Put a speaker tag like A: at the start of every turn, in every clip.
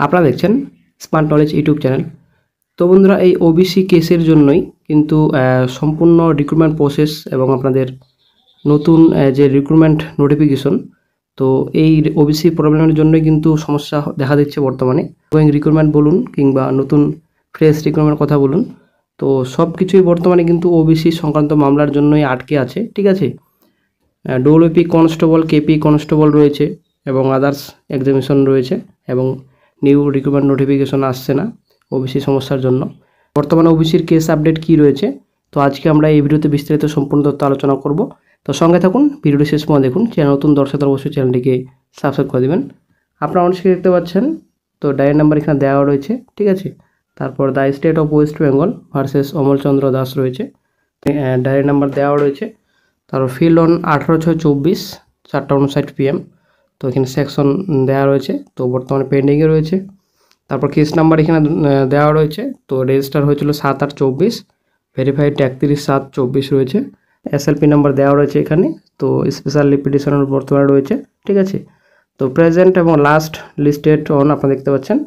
A: আপনারা দেখছেন smart knowledge YouTube channel. তো বন্ধুরা, এই ওবিসি কেসের জন্যই কিন্তু সম্পূর্ণ রিক্রুটমেন্ট প্রসেস এবং আপনাদের নতুন যে রিক্রুটমেন্ট নোটিফিকেশন, তো এই ওবিসি প্রবলেমের জন্যই কিন্তু সমস্যা দেখা দিচ্ছে বর্তমানে। রিক্রুটমেন্ট বলুন কিংবা নতুন ফ্রেশ রিক্রুটমেন্ট কথা বলুন, তো সব কিছুই বর্তমানে কিন্তু ওবিসি সংক্রান্ত মামলার জন্যই আটকে আছে। ঠিক আছে, ডব্লিউপি কনস্টেবল, কেপি কনস্টেবল রয়েছে এবং আদার্স এক্সামিনেশন রয়েছে এবং নিউ রিক্রুটমেন্ট নোটিফিকেশন আসছে না ওবিসি সমস্যার জন্য। বর্তমানে ওবিসির কেস আপডেট কি রয়েছে, তো আজকে আমরা এই ভিডিওতে বিস্তারিত সম্পূর্ণ তথ্য আলোচনা করব। তো সঙ্গে থাকুন, ভিডিওটি শেষ পর্যন্ত দেখুন। চ্যানেল নতুন দর্শক অবশ্যই চ্যানেলটিকে সাবস্ক্রাইব করে দেবেন। আপনারা অনেক দেখতে পাচ্ছেন, তো ডায়েরি নাম্বার এখানে দেওয়া রয়েছে। ঠিক আছে, তারপর the state of West Bengal versus Amalchandra Das রয়েছে, ডায়েরি নাম্বার দেওয়া রয়েছে। তারপর ফিল্ড অন 18/6/24 4:59 PM, তো এখানে সেকশন দেওয়া রয়েছে, তো বর্তমানে পেন্ডিংয়ে রয়েছে। তারপর কেস নাম্বার এখানে দেওয়া রয়েছে, তো রেজিস্টার হয়েছিল 7/8/24, ভেরিফাইড 31/7/24 রয়েছে। SLP নাম্বার দেওয়া রয়েছে এখানে, তো স্পেশাল পিটিশনের বর্তমানে রয়েছে। ঠিক আছে, তো প্রেজেন্ট এবং লাস্ট লিস্টেড অন আপনারা দেখতে পাচ্ছেন।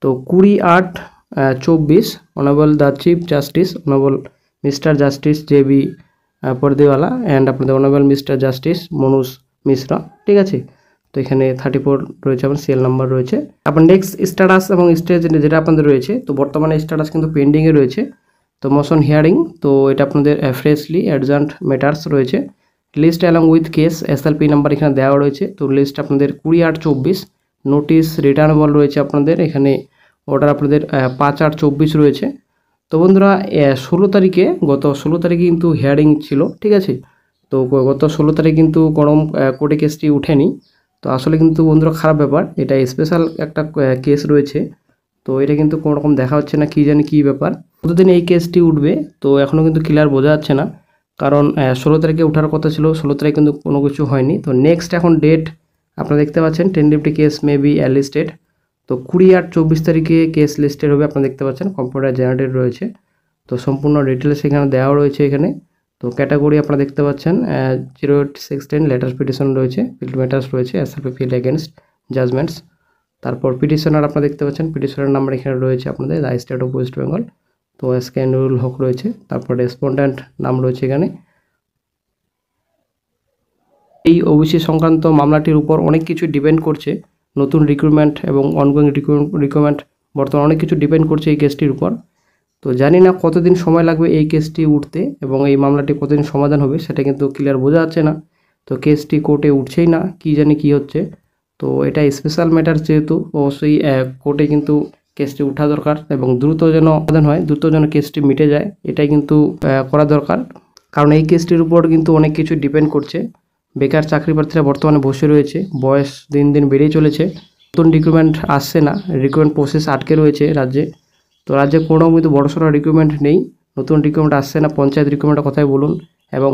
A: তো 20/8/24 honourable the chief justice honourable mister justice JB Pardiwala and আপনাদের honourable mister justice Manoj Mishra. ঠিক আছে, তো এখানে 34 রয়েছে, আমার সিএল নাম্বার রয়েছে। আপনার নেক্সট স্ট্যাটাস এবং স্টেজ যেটা আপনাদের রয়েছে, তো বর্তমানে স্ট্যাটাস কিন্তু পেন্ডিংয়ে রয়েছে। তো মোশন হিয়ারিং, তো এটা আপনাদের ফ্রেশলি অ্যাডজান্ট ম্যাটার্স রয়েছে। List along with case SLP number এখানে দেওয়া রয়েছে। তো লিস্ট আপনাদের 20/8/24, নোটিশ রিটার্নেবল রয়েছে আপনাদের এখানে, অর্ডার আপনাদের 5/8/24 রয়েছে। তো বন্ধুরা, 16 তারিখে গত 16 তারিখে কিন্তু হিয়ারিং ছিল। ঠিক আছে, তো গত 16 তারিখে কিন্তু কোর্টে কেসটি উঠেনি। তো আসলে কিন্তু বন্ধুরা খারাপ ব্যাপার, এটা স্পেশাল একটা কেস রয়েছে, তো এটা কিন্তু কোনো রকম দেখা হচ্ছে না, কী জানি কী ব্যাপার। কতদিন এই কেসটি উঠবে তো এখনও কিন্তু ক্লিয়ার বোঝা যাচ্ছে না, কারণ 16 তারিখে ওঠার কথা ছিল, 16 তারিখে কিন্তু কোনো কিছু হয়নি। তো নেক্সট এখন ডেট আপনারা দেখতে পাচ্ছেন, tentative case may be listed, তো 20/8/24 তারিখে কেস লিস্টেড হবে। আপনারা দেখতে পাচ্ছেন কম্পিউটার জেনারেটেড রয়েছে, তো সম্পূর্ণ ডিটেলস এখানে দেওয়া রয়েছে এখানে। তো ক্যাটাগরি আপনারা দেখতে পাচ্ছেন 08/6/10 লেটার পিটিশন রয়েছে, ফিল্ড ম্যাটার্স রয়েছে, SLP ফিল্ড এগেনস্ট জাজমেন্টস। তারপর পিটিশনার আপনারা দেখতে পাচ্ছেন, পিটিশনার নাম্বার এখানে রয়েছে আপনাদের the state of West Bengal, তো SK নুরুল হক রয়েছে। তারপর রেসপন্ডেন্ট নাম রয়েছে এখানে। এই ওবিসি সংক্রান্ত মামলাটির উপর অনেক কিছু ডিপেন্ড করছে, নতুন রিক্রুটমেন্ট এবং অনগোয়িং রিক্রুটমেন্ট বর্তমানে অনেক কিছু ডিপেন্ড করছে এই কেসটির উপর। তো জানি না কতদিন সময় লাগবে এই কেসটি উঠতে এবং এই মামলাটি কতদিন সমাধান হবে সেটা কিন্তু ক্লিয়ার বোঝা যাচ্ছে না। তো কেসটি কোর্টে উঠছেই না, কি জানি কি হচ্ছে। তো এটা স্পেশাল ম্যাটার যেহেতু, অবশ্যই কোর্টে কিন্তু কেসটি উঠা দরকার এবং দ্রুত যেন সমাধান হয়, দ্রুত যেন কেসটি মিটে যায়, এটাই কিন্তু করা দরকার। কারণ এই কেসটির উপর কিন্তু অনেক কিছু ডিপেন্ড করছে। বেকার চাকরি প্রার্থীরা বর্তমানে বসে রয়েছে, বয়স দিন দিন বেড়েই চলেছে, নতুন রিক্রুটমেন্ট আসছে না, রিক্রুটমেন্ট প্রসেস আটকে রয়েছে রাজ্যে। তো রাজ্যে কোনো কিন্তু বড়সড় রিক্রুটমেন্ট নেই, নতুন রিক্রুটমেন্ট আসছে না, পঞ্চায়েত রিক্রুটমেন্টের কথাই বলুন। এবং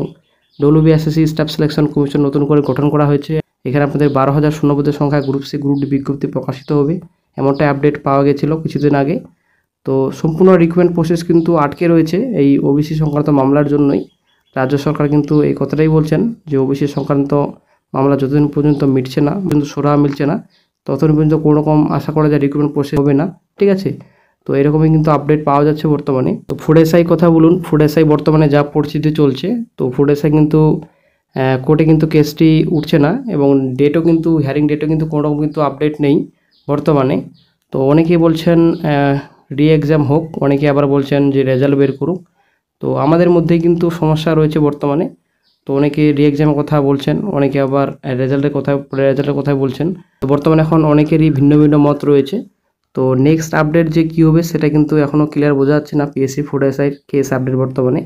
A: WBSSC স্টাফ সিলেকশন কমিশন নতুন করে গঠন করা হয়েছে, এখানে আপনাদের 12,000 শূন্যপদের সংখ্যায় গ্রুপ C গ্রুপ D বিজ্ঞপ্তি প্রকাশিত হবে, এমনটাই আপডেট পাওয়া গেছিলো কিছুদিন আগে। তো সম্পূর্ণ রিক্রুটমেন্ট প্রসেস কিন্তু আটকে রয়েছে এই ওবিসি সংক্রান্ত মামলার জন্যই। রাজ্য সরকার কিন্তু এই কথাটাই বলছেন যে ওবিসি সংক্রান্ত মামলা যতদিন পর্যন্ত মিটছে না, পর্যন্ত সুরাহা মিলছে না, ততদিন পর্যন্ত কোনো রকম আশা করা যায় রিক্রুটমেন্ট প্রসেস হবে না। ঠিক আছে, তো এরকমই কিন্তু আপডেট পাওয়া যাচ্ছে বর্তমানে। তো ফুড এসআই কথা বলুন, ফুড এসআই বর্তমানে যা পরিস্থিতি চলছে, তো ফুড এসআই কিন্তু কোর্টে কিন্তু কেসটি উঠছে না এবং ডেটও কিন্তু হিয়ারিং ডেটও কিন্তু কোনো রকম কিন্তু আপডেট নেই বর্তমানে। তো অনেকেই বলছেন রি এক্সাম হোক, অনেকে আবার বলছেন যে রেজাল্ট বের করুক। তো আমাদের মধ্যেই কিন্তু সমস্যা রয়েছে বর্তমানে। তো অনেকে রি এক্সামের কথা বলছেন, অনেকে আবার রেজাল্টের কথা বলছেন। তো বর্তমানে এখন অনেকেরই ভিন্ন ভিন্ন মত রয়েছে। তো নেক্সট আপডেট যে কী হবে সেটা কিন্তু এখনও ক্লিয়ার বোঝা যাচ্ছে না। PSC food SI case update বর্তমানে,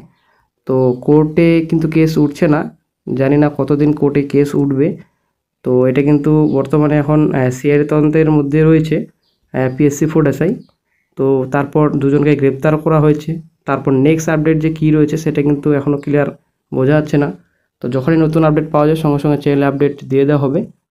A: তো কোর্টে কিন্তু কেস উঠছে না, জানি না কতদিন কোর্টে কেস উঠবে। তো এটা কিন্তু বর্তমানে এখন CID তদন্তের মধ্যে রয়েছে PSC ফুড এসআই। তো তারপর দুজনকে গ্রেপ্তার করা হয়েছে, তারপর নেক্সট আপডেট যে কী রয়েছে সেটা কিন্তু এখনও ক্লিয়ার বোঝা যাচ্ছে না। তো যখনই নতুন আপডেট পাওয়া যায় সঙ্গে সঙ্গে চ্যানেলে আপডেট দিয়ে দেওয়া হবে।